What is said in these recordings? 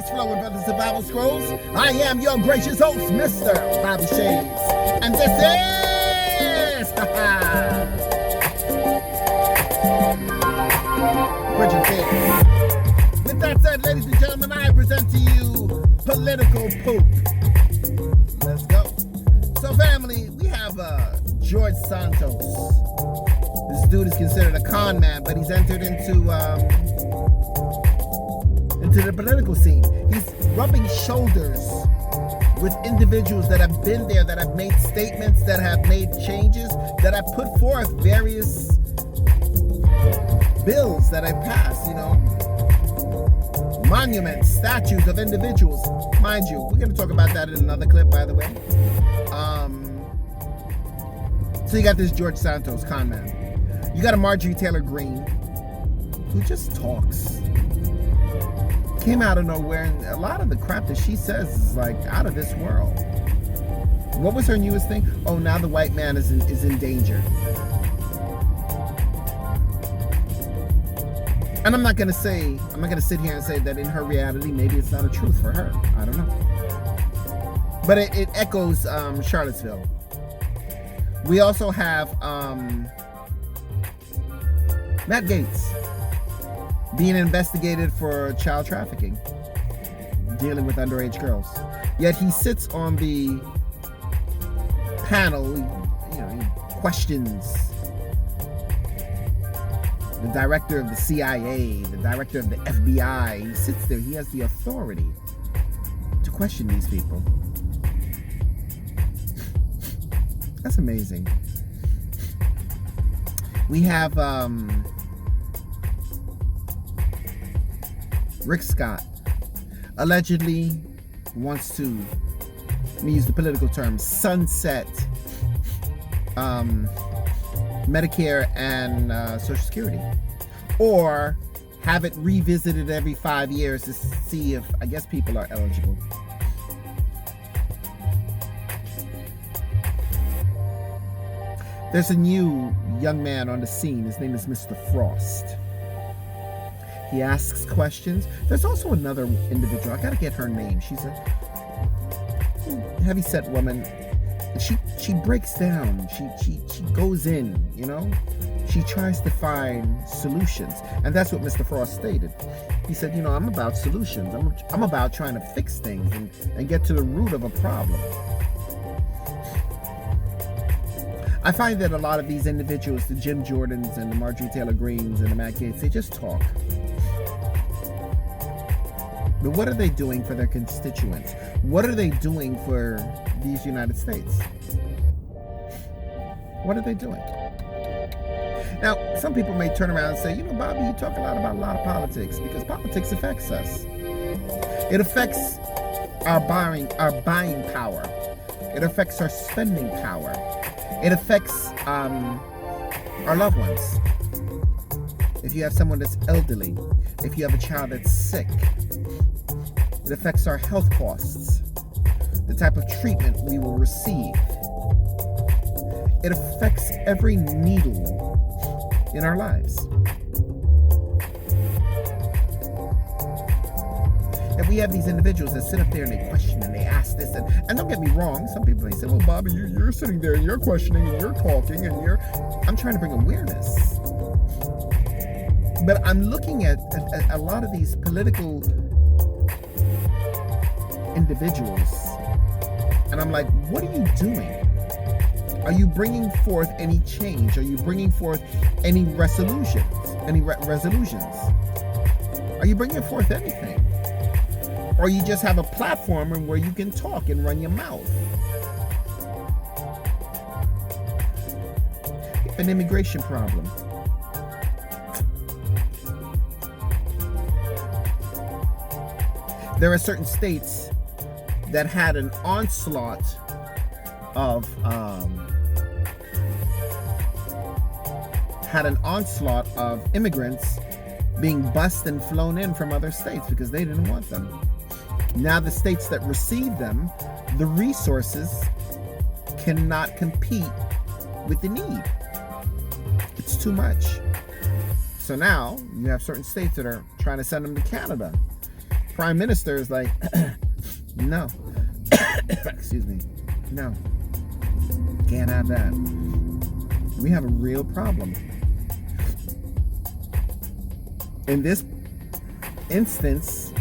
Shades, flowing from the survival scrolls. I am your gracious host, Mr. Bobby Shades. And this is... Bridget Tales. With that said, ladies and gentlemen, I present to you Political Poop. Let's go. So, family, we have George Santos. This dude is considered a con man, but he's entered into the political scene. He's rubbing shoulders with individuals that have been there, that have made statements, that have made changes, that have put forth various bills that have passed, monuments, statues of individuals. Mind you, we're going to talk about that in another clip, by the way. So you got this George Santos, con man. You got a Marjorie Taylor Greene, who just talks. Came out of nowhere, and a lot of the crap that she says is like out of this world. What was her newest thing? Oh, now the white man is in danger. And I'm not gonna sit here and say that in her reality, maybe it's not a truth for her. I don't know. But it echoes Charlottesville. We also have Matt Gaetz being investigated for child trafficking, dealing with underage girls. Yet he sits on the panel, he questions the director of the CIA, the director of the FBI. He sits there, he has the authority to question these people. That's amazing. We have Rick Scott allegedly wants to, let me use the political term, sunset Medicare and Social Security, or have it revisited every 5 years to see if, I guess, people are eligible. There's a new young man on the scene. His name is Mr. Frost. He asks questions. There's also another individual. I gotta get her name. She's a heavy-set woman. She breaks down. She goes in. She tries to find solutions, and that's what Mr. Frost stated. He said, I'm about solutions. I'm about trying to fix things and get to the root of a problem. I find that a lot of these individuals, the Jim Jordans and the Marjorie Taylor Greenes and the Matt Gaetz, they just talk. But what are they doing for their constituents? What are they doing for these United States? What are they doing? Now, some people may turn around and say, Bobby, you talk about a lot of politics, because politics affects us. It affects our buying power. It affects our spending power. It affects our loved ones. If you have someone that's elderly, if you have a child that's sick, it affects our health costs, the type of treatment we will receive. It affects every needle in our lives. And we have these individuals that sit up there and they question and they ask this, and don't get me wrong, some people may say, well, Bobby, you're sitting there and you're questioning and you're talking and I'm trying to bring awareness. But I'm looking at a lot of these political individuals, and I'm like, what are you doing? Are you bringing forth any change? Are you bringing forth any resolutions? Are you bringing forth anything? Or you just have a platform where you can talk and run your mouth? An immigration problem. There are certain states that had an onslaught of immigrants being bused and flown in from other states because they didn't want them. Now the states that received them, the resources cannot compete with the need. It's too much. So now you have certain states that are trying to send them to Canada, prime minister is like, no. Excuse me. No. Can't have that. We have a real problem. In this instance,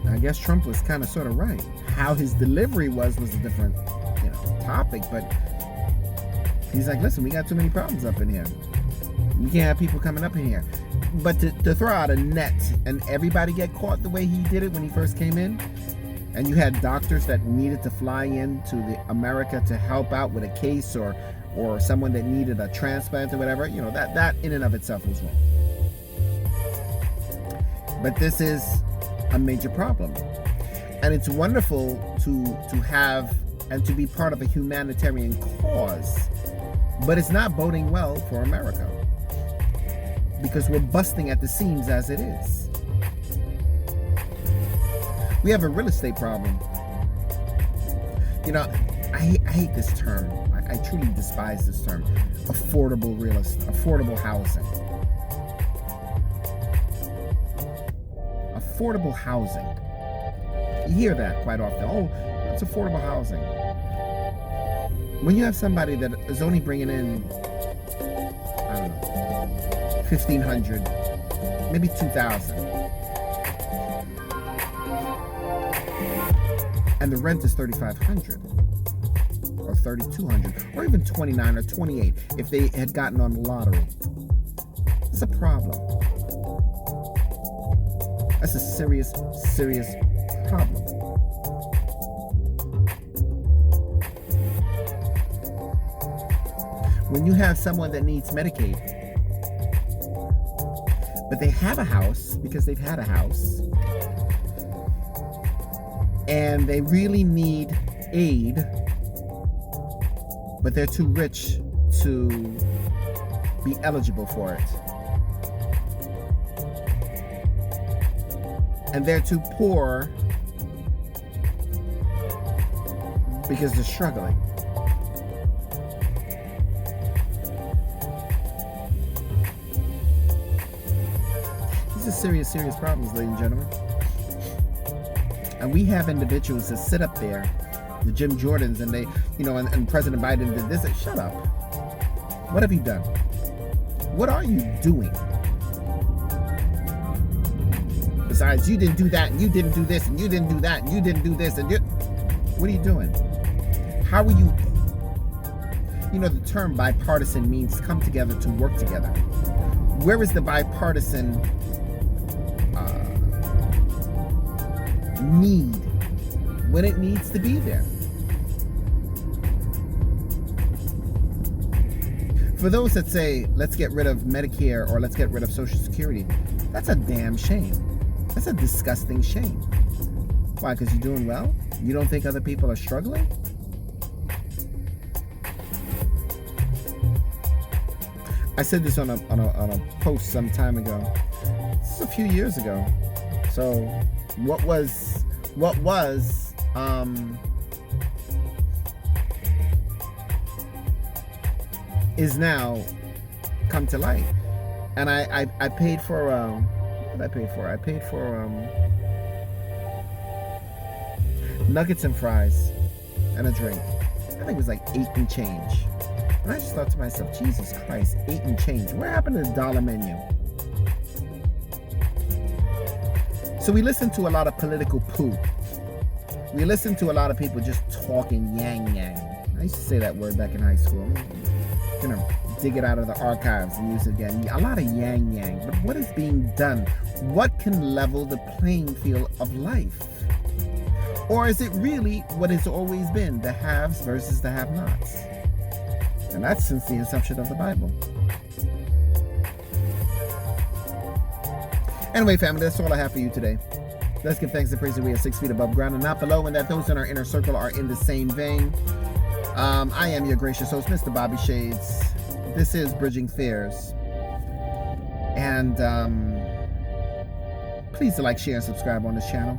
I guess Trump was kind of sort of right. How his delivery was a different, topic, but he's like, listen, we got too many problems up in here. You can't have people coming up in here. But to throw out a net and everybody get caught the way he did it when he first came in, and you had doctors that needed to fly into America to help out with a case or someone that needed a transplant or whatever, that in and of itself was wrong. But this is a major problem. And it's wonderful to have and to be part of a humanitarian cause, but it's not boding well for America because we're busting at the seams as it is. We have a real estate problem. I hate this term. I truly despise this term. Affordable real estate, affordable housing. Affordable housing. You hear that quite often. Oh, it's affordable housing. When you have somebody that is only bringing in, I don't know, $1,500, maybe $2,000, and the rent is $3,500 or $3,200 or even $29 or $28 if they had gotten on the lottery, it's a problem. That's a serious, serious problem. When you have someone that needs Medicaid, but they have a house because they've had a house, and they really need aid, but they're too rich to be eligible for it. And they're too poor because they're struggling. These are serious, serious problems, ladies and gentlemen. And we have individuals that sit up there, the Jim Jordans, and they, and President Biden did this. Shut up. What have you done? What are you doing? Besides, you didn't do that, and you didn't do this, and you didn't do that, and you didn't do this, and what are you doing? How are you? The term bipartisan means come together to work together. Where is the bipartisan need when it needs to be there? For those that say, let's get rid of Medicare or let's get rid of Social Security, that's a damn shame. That's a disgusting shame. Why? Because you're doing well? You don't think other people are struggling? I said this on a post some time ago. This is a few years ago. So what was is now come to light. And I paid for what did I pay for? I paid for nuggets and fries and a drink. I think it was like $8 and change. And I just thought to myself, Jesus Christ, $8 and change. What happened to the dollar menu? So we listen to a lot of political poo. We listen to a lot of people just talking yang. I used to say that word back in high school. Dig it out of the archives and use it again. A lot of yang. But what is being done? What can level the playing field of life? Or is it really what it's always been, the haves versus the have-nots? And that's since the inception of the Bible. Anyway, family, that's all I have for you today. Let's give thanks and praise that we are 6 feet above ground and not below, and that those in our inner circle are in the same vein. I am your gracious host, Mr. Bobby Shades. This is Bridging Fears. And please like, share, and subscribe on this channel.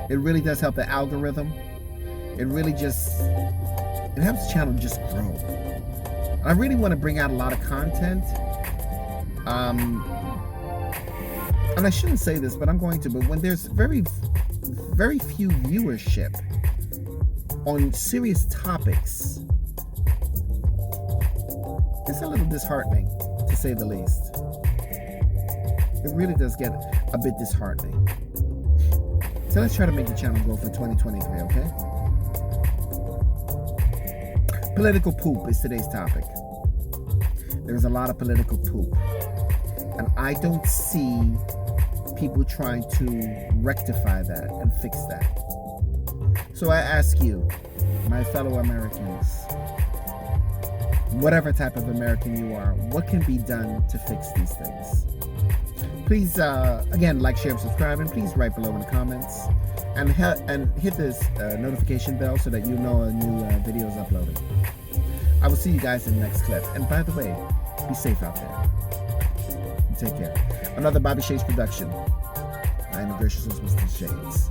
It really does help the algorithm. It helps the channel just grow. I really want to bring out a lot of content. and I shouldn't say this, but I'm going to, but when there's very few viewership on serious topics, it's a little disheartening, to say the least. It really does get a bit disheartening. So let's try to make the channel grow for 2023, okay? Political poop is today's topic. There's a lot of political poop. And I don't see people trying to rectify that and fix that. So I ask you, my fellow Americans, whatever type of American you are, what can be done to fix these things? Please, again, like, share, and subscribe, and please write below in the comments, and hit this notification bell so that you know a new video is uploaded. I will see you guys in the next clip. And by the way, be safe out there. Take care. Another Bobby Shades production. I am a gracious Mr. Shades.